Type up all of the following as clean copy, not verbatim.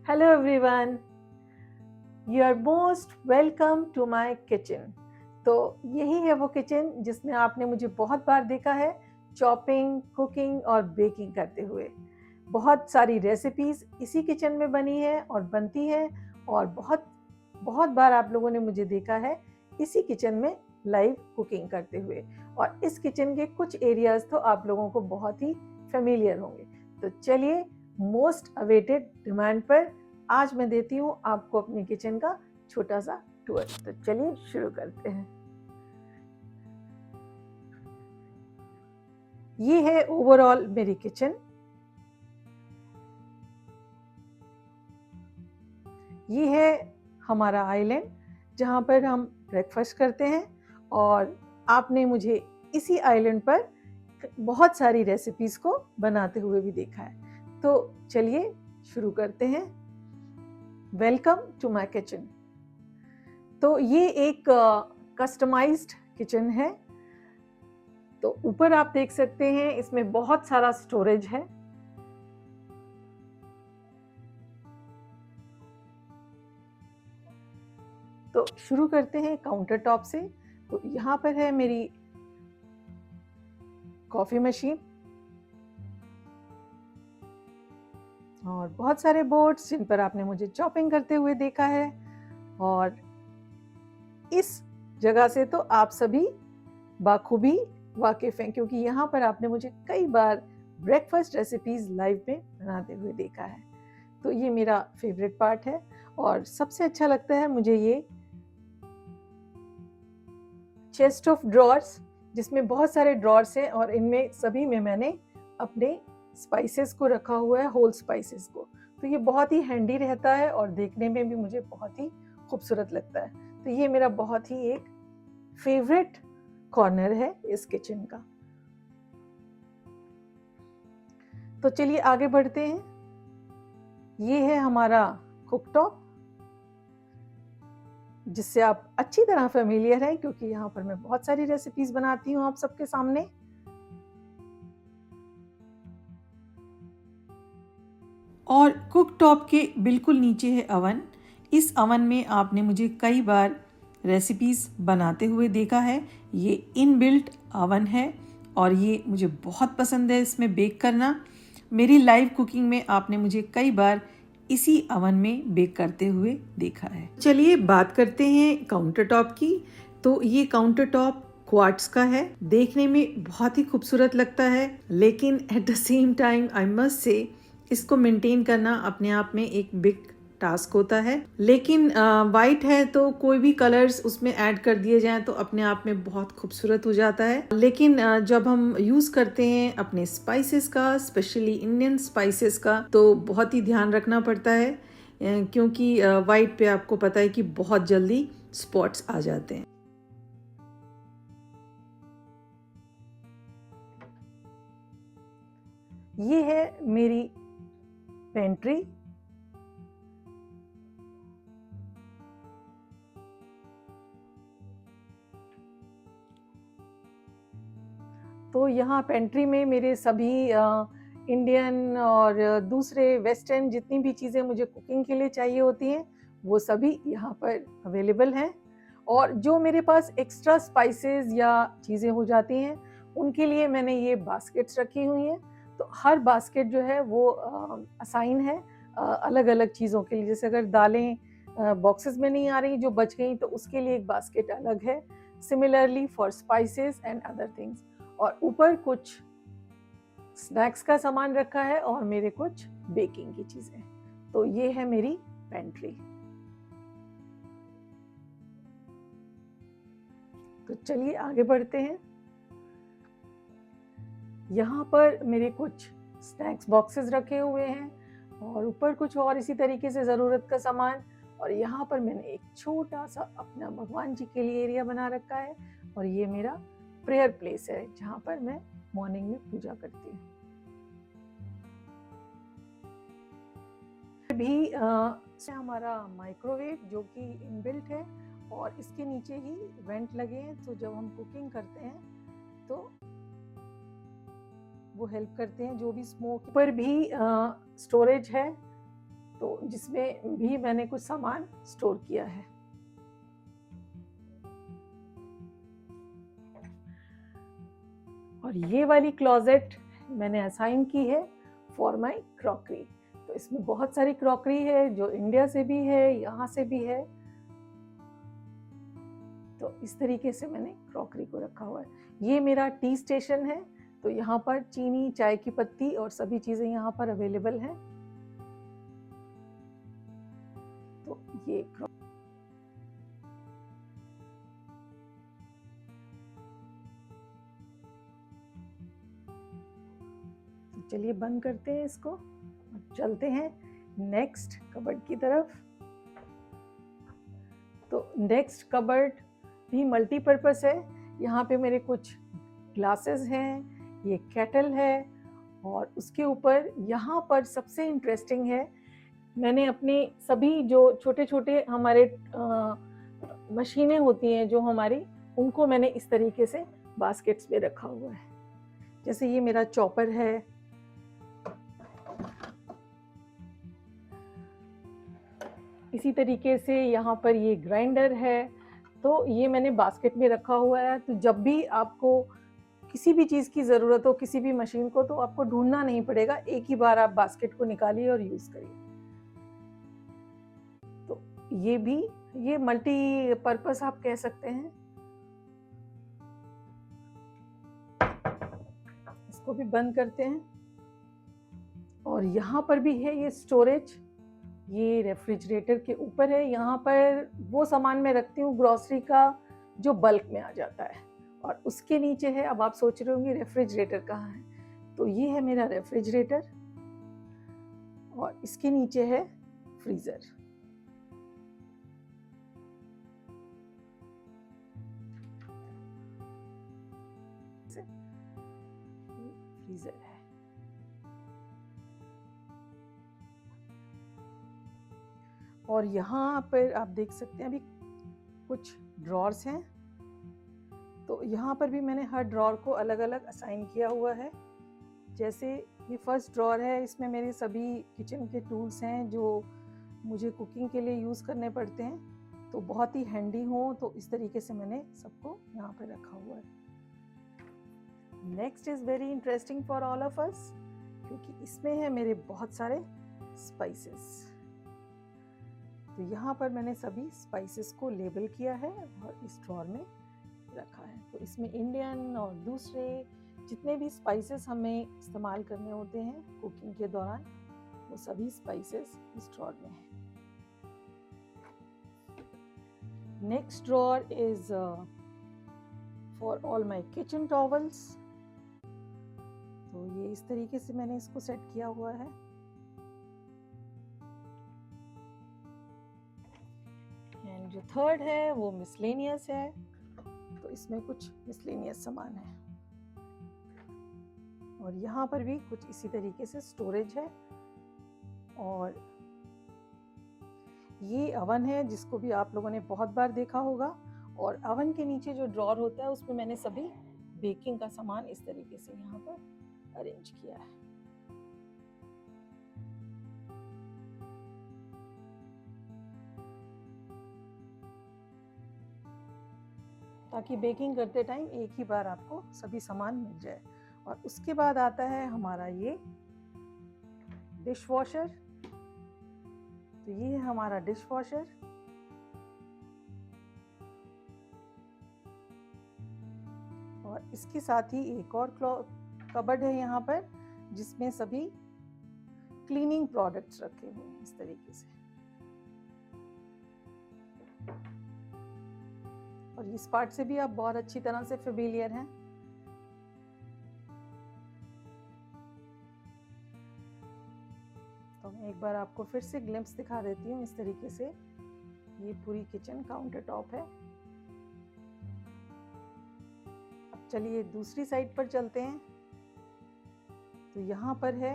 Hello everyone, you are most welcome to my kitchen। तो यही है वो किचन जिसमें आपने मुझे बहुत बार देखा है चॉपिंग, कुकिंग और बेकिंग करते हुए। बहुत सारी रेसिपीज इसी किचन में बनी है और बनती है और बहुत बहुत बार आप लोगों ने मुझे देखा है इसी किचन में लाइव कुकिंग करते हुए। और इस किचन के कुछ एरियाज तो आप लोगों को बहुत ही फेमिलियर होंगे। तो चलिए, मोस्ट अवेटेड डिमांड पर आज मैं देती हूँ आपको अपनी किचन का छोटा सा टूर। तो चलिए शुरू करते हैं। ये है ओवरऑल मेरी किचन। ये है हमारा आइलैंड जहाँ पर हम ब्रेकफास्ट करते हैं और आपने मुझे इसी आइलैंड पर बहुत सारी रेसिपीज को बनाते हुए भी देखा है। तो चलिए शुरू करते हैं। Welcome to my kitchen. तो ये एक कस्टमाइज्ड किचन है। तो ऊपर आप देख सकते हैं इसमें बहुत सारा स्टोरेज है। तो शुरू करते हैं काउंटर टॉप से। तो यहाँ पर है मेरी कॉफी मशीन और बहुत सारे बोर्ड्स जिन पर आपने मुझे चॉपिंग करते हुए देखा है। और इस जगह से तो आप सभी बाखूबी वाकिफ हैं क्योंकि यहाँ पर आपने मुझे कई बार ब्रेकफास्ट रेसिपीज लाइव में बनाते हुए देखा है। तो ये मेरा फेवरेट पार्ट है और सबसे अच्छा लगता है मुझे ये चेस्ट ऑफ ड्रॉर्स जिसमें बहुत सारे ड्रॉर्स हैं और इनमें सभी में मैंने अपने स्पाइसेस को रखा हुआ है, होल स्पाइसेस को। तो ये बहुत ही हैंडी रहता है और देखने में भी मुझे बहुत ही खूबसूरत लगता है। तो ये मेरा बहुत ही एक फेवरेट कॉर्नर है इस किचन का। तो चलिए आगे बढ़ते हैं। ये है हमारा कुकटॉप जिससे आप अच्छी तरह फेमिलियर हैं क्योंकि यहाँ पर मैं बहुत सारी रेसिपीज बनाती हूँ आप सबके सामने। और कुकटॉप के बिल्कुल नीचे है अवन। इस अवन में आपने मुझे कई बार रेसिपीज बनाते हुए देखा है। ये इनबिल्ट अवन है और ये मुझे बहुत पसंद है इसमें बेक करना। मेरी लाइव कुकिंग में आपने मुझे कई बार इसी अवन में बेक करते हुए देखा है। चलिए बात करते हैं काउंटर टॉप की। तो ये काउंटर टॉप क्वार्ट्स का है, देखने में बहुत ही खूबसूरत लगता है, लेकिन at the same time I must say इसको मेंटेन करना अपने आप में एक बिग टास्क होता है। लेकिन वाइट है तो कोई भी कलर्स उसमें ऐड कर दिए जाएं तो अपने आप में बहुत खूबसूरत हो जाता है। लेकिन जब हम यूज करते हैं अपने स्पाइसेस का, स्पेशली इंडियन स्पाइसेस का, तो बहुत ही ध्यान रखना पड़ता है क्योंकि वाइट पे आपको पता है कि बहुत जल्दी स्पॉट्स आ जाते हैं। ये है मेरी पेंट्री। तो यहाँ पेंट्री में मेरे सभी इंडियन और दूसरे वेस्टर्न जितनी भी चीज़ें मुझे कुकिंग के लिए चाहिए होती हैं वो सभी यहाँ पर अवेलेबल हैं। और जो मेरे पास एक्स्ट्रा स्पाइसेस या चीज़ें हो जाती हैं उनके लिए मैंने ये बास्केट्स रखी हुई हैं। तो हर बास्केट जो है वो असाइन है अलग अलग चीज़ों के लिए। जैसे अगर दालें बॉक्सेस में नहीं आ रही जो बच गई तो उसके लिए एक बास्केट अलग है। Similarly for spices and other things. और ऊपर कुछ स्नैक्स का सामान रखा है और मेरे कुछ बेकिंग की चीजें। तो ये है मेरी पेंट्री। तो चलिए आगे बढ़ते हैं। यहाँ पर मेरे कुछ स्नैक्स बॉक्सेस रखे हुए हैं और ऊपर कुछ और इसी तरीके से ज़रूरत का सामान। और यहाँ पर मैंने एक छोटा सा अपना भगवान जी के लिए एरिया बना रखा है और ये मेरा प्रेयर प्लेस है जहाँ पर मैं मॉर्निंग में पूजा करती हूँ। भी हमारा माइक्रोवेव जो कि इनबिल्ट है और इसके नीचे ही वेंट लगे हैं। तो जब हम कुकिंग करते हैं तो वो हेल्प करते हैं जो भी स्मोक पर भी स्टोरेज है तो जिसमें भी मैंने कुछ सामान स्टोर किया है। और ये वाली क्लोजेट मैंने असाइन की है फॉर माय क्रॉकरी। तो इसमें बहुत सारी क्रॉकरी है जो इंडिया से भी है, यहाँ से भी है। तो इस तरीके से मैंने क्रॉकरी को रखा हुआ है। ये मेरा टी स्टेशन है, तो यहाँ पर चीनी, चाय की पत्ती और सभी चीजें यहाँ पर अवेलेबल हैं। तो ये तो चलिए बंद करते हैं इसको और चलते हैं नेक्स्ट कबर्ड की तरफ। तो नेक्स्ट कबर्ड भी मल्टीपर्पस है। यहाँ पे मेरे कुछ ग्लासेस हैं, ये केटल है, और उसके ऊपर यहाँ पर सबसे इंटरेस्टिंग है, मैंने अपने सभी जो छोटे छोटे हमारे मशीनें होती हैं जो हमारी, उनको मैंने इस तरीके से बास्केट्स में रखा हुआ है। जैसे ये मेरा चॉपर है, इसी तरीके से यहाँ पर ये ग्राइंडर है, तो ये मैंने बास्केट में रखा हुआ है। तो जब भी आपको किसी भी चीज़ की ज़रूरत हो, किसी भी मशीन को, तो आपको ढूंढना नहीं पड़ेगा, एक ही बार आप बास्केट को निकालिए और यूज़ करिए। तो ये मल्टीपर्पस आप कह सकते हैं। इसको भी बंद करते हैं। और यहाँ पर भी है ये स्टोरेज, ये रेफ्रिजरेटर के ऊपर है। यहाँ पर वो सामान मैं रखती हूँ ग्रोसरी का जो बल्क में आ जाता है, और उसके नीचे है, अब आप सोच रहे होंगे रेफ्रिजरेटर कहाँ है, तो ये है मेरा रेफ्रिजरेटर, और इसके नीचे है फ्रीजर। फ्रीजर है। और यहाँ पर आप देख सकते हैं अभी कुछ ड्रॉर्स हैं। तो यहाँ पर भी मैंने हर ड्रॉर को अलग अलग असाइन किया हुआ है। जैसे ये फर्स्ट ड्रॉर है, इसमें मेरे सभी किचन के टूल्स हैं जो मुझे कुकिंग के लिए यूज़ करने पड़ते हैं, तो बहुत ही हैंडी हो, तो इस तरीके से मैंने सबको यहाँ पर रखा हुआ है। Next is very interesting for all of us, क्योंकि इसमें है मेरे बहुत सारे स्पाइसेस। तो यहाँ पर मैंने सभी स्पाइसेस को लेबल किया है और इस ड्रॉर में रखा है। तो इसमें इंडियन और दूसरे जितने भी स्पाइसेस हमें इस्तेमाल करने होते हैं कुकिंग के दौरान, वो सभी स्पाइसेस इस ड्रॉर में है। Next drawer is for all my kitchen towels. तो ये इस तरीके से मैंने इसको सेट किया हुआ है। एंड जो थर्ड है वो मिसलेनियस है, तो इसमें कुछ मिसलेनियस सामान है। और यहाँ पर भी कुछ इसी तरीके से स्टोरेज है। और ये अवन है जिसको भी आप लोगों ने बहुत बार देखा होगा, और अवन के नीचे जो ड्रॉर होता है उसमें मैंने सभी बेकिंग का सामान इस तरीके से यहाँ पर अरेंज किया है। ताकि बेकिंग करते टाइम एक ही बार आपको सभी सामान मिल जाए। और उसके बाद आता है हमारा ये डिश वॉशर। तो ये है हमारा डिश वॉशर। और इसके साथ ही एक और कबर्ड है यहाँ पर, जिसमें सभी क्लीनिंग प्रोडक्ट्स रखे हुए हैं इस तरीके से। और इस पार्ट से भी आप बहुत अच्छी तरह से फेमिलियर हैं। तो मैं एक बार आपको फिर से ग्लिम्प्स दिखा देती हूँ। इस तरीके से ये पूरी किचन काउंटर टॉप है। अब चलिए दूसरी साइड पर चलते हैं। तो यहाँ पर है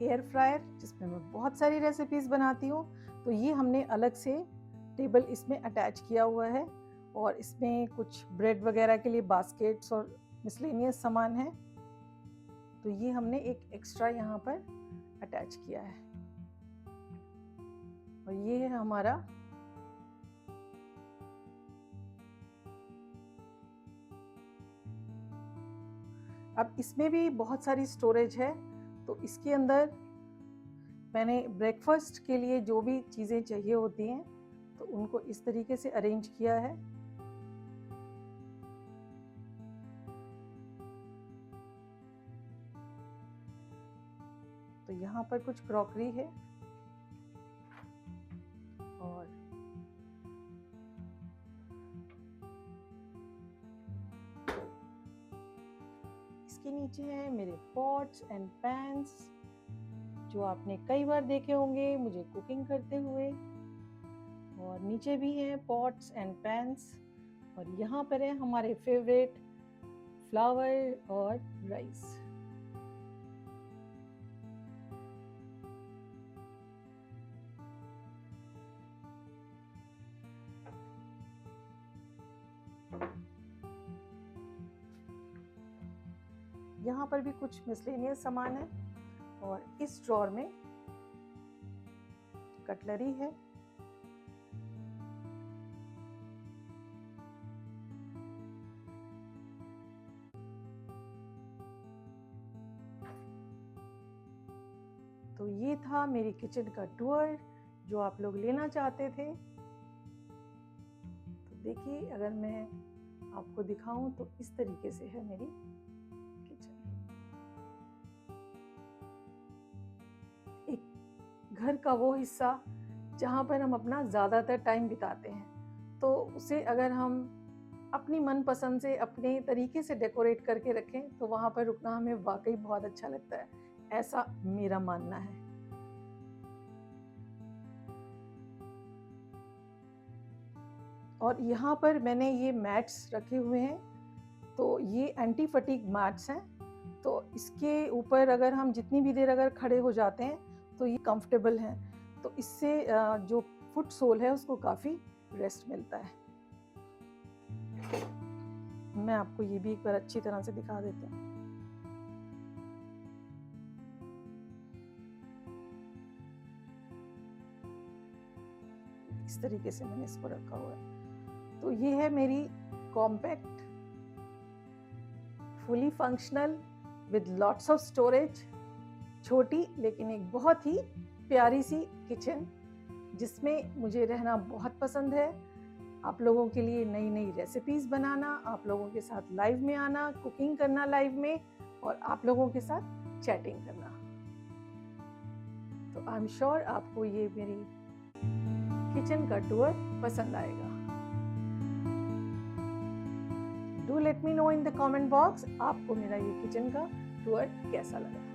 एयर फ्रायर, जिसमें मैं बहुत सारी रेसिपीज बनाती हूँ। तो ये हमने अलग से टेबल इसमें अटैच किया हुआ है, और इसमें कुछ ब्रेड वगैरह के लिए बास्केट्स और मिसलेनियस सामान है। तो ये हमने एक एक्स्ट्रा यहाँ पर अटैच किया है। और ये है हमारा अब इसमें भी बहुत सारी स्टोरेज है। तो इसके अंदर मैंने ब्रेकफास्ट के लिए जो भी चीज़ें चाहिए होती हैं तो उनको इस तरीके से अरेंज किया है। तो यहाँ पर कुछ क्रॉकरी है और इसके नीचे हैं मेरे पॉट्स एंड पैन्स जो आपने कई बार देखे होंगे मुझे कुकिंग करते हुए। और नीचे भी हैं पॉट्स एंड पैन्स और यहाँ पर है हमारे फेवरेट फ्लावर और राइस। यहाँ पर भी कुछ मिसलेनियस सामान है और इस ड्रॉर में कटलरी है। तो ये था मेरी किचन का टूर जो आप लोग लेना चाहते थे। तो देखिए अगर मैं आपको दिखाऊं तो इस तरीके से है मेरी किचन। एक घर का वो हिस्सा जहां पर हम अपना ज़्यादातर टाइम बिताते हैं तो उसे अगर हम अपनी मनपसंद से अपने तरीके से डेकोरेट करके रखें तो वहां पर रुकना हमें वाकई बहुत अच्छा लगता है, ऐसा मेरा मानना है। और यहाँ पर मैंने ये मैट्स रखे हुए हैं तो ये एंटी फटीग मैट्स हैं। तो इसके ऊपर अगर हम जितनी भी देर अगर खड़े हो जाते हैं तो ये कंफर्टेबल हैं। तो इससे जो फुट सोल है उसको काफ़ी रेस्ट मिलता है। मैं आपको ये भी एक बार अच्छी तरह से दिखा देती हूँ। इस तरीके से मैंने इसको रखा हुआ है। तो ये है मेरी compact fully functional with lots of storage छोटी लेकिन एक बहुत ही प्यारी सी किचन जिसमें मुझे रहना बहुत पसंद है। आप लोगों के लिए नई नई रेसिपीज बनाना, आप लोगों के साथ लाइव में आना, कुकिंग करना लाइव में और आप लोगों के साथ चैटिंग करना। तो आई एम श्योर आपको ये मेरी किचन का टूर पसंद आएगा। Do let me know in the comment box आपको मेरा ये किचन का टूर कैसा लगा।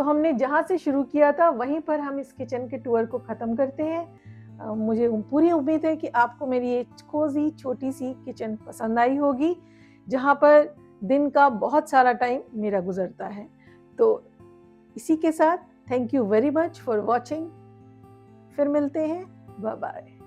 तो हमने जहाँ से शुरू किया था वहीं पर हम इस किचन के टूर को ख़त्म करते हैं। मुझे पूरी उम्मीद है कि आपको मेरी ये कोज़ी छोटी सी किचन पसंद आई होगी, जहाँ पर दिन का बहुत सारा टाइम मेरा गुजरता है। तो इसी के साथ thank you very much for watching. फिर मिलते हैं, बाय बाय।